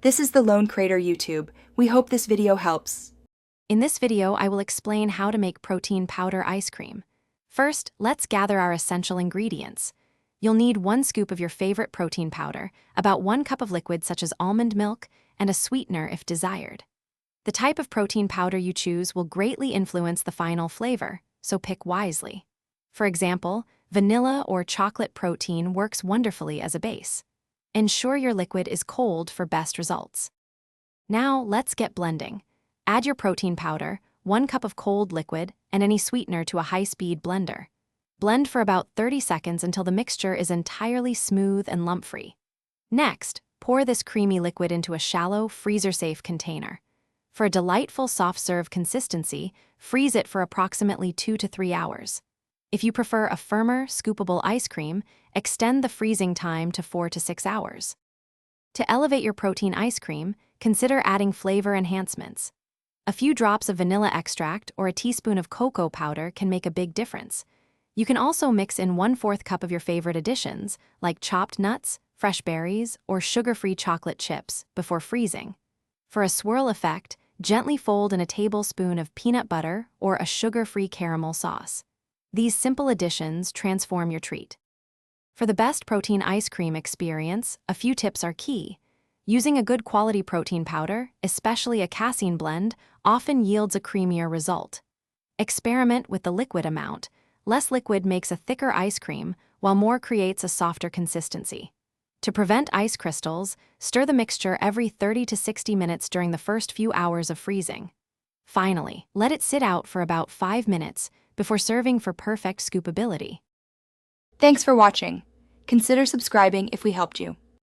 This is the Lone Crater YouTube. We hope this video helps. In this video, I will explain how to make protein powder ice cream. First, let's gather our essential ingredients. You'll need 1 scoop of your favorite protein powder, about 1 cup of liquid such as almond milk, and a sweetener if desired. The type of protein powder you choose will greatly influence the final flavor, so pick wisely. For example, vanilla or chocolate protein works wonderfully as a base. Ensure your liquid is cold for best results. Now, let's get blending. Add your protein powder, 1 cup of cold liquid, and any sweetener to a high-speed blender. Blend for about 30 seconds until the mixture is entirely smooth and lump-free. Next, pour this creamy liquid into a shallow, freezer-safe container. For a delightful soft-serve consistency, freeze it for approximately 2 to 3 hours. If you prefer a firmer, scoopable ice cream, extend the freezing time to 4 to 6 hours. To elevate your protein ice cream, consider adding flavor enhancements. A few drops of vanilla extract or a teaspoon of cocoa powder can make a big difference. You can also mix in 1/4 cup of your favorite additions, like chopped nuts, fresh berries, or sugar-free chocolate chips, before freezing. For a swirl effect, gently fold in a tablespoon of peanut butter or a sugar-free caramel sauce. These simple additions transform your treat. For the best protein ice cream experience, a few tips are key. Using a good quality protein powder, especially a casein blend, often yields a creamier result. Experiment with the liquid amount. Less liquid makes a thicker ice cream, while more creates a softer consistency. To prevent ice crystals, stir the mixture every 30 to 60 minutes during the first few hours of freezing. Finally, let it sit out for about 5 minutes before serving for perfect scoopability. Thanks for watching. Consider subscribing if we helped you.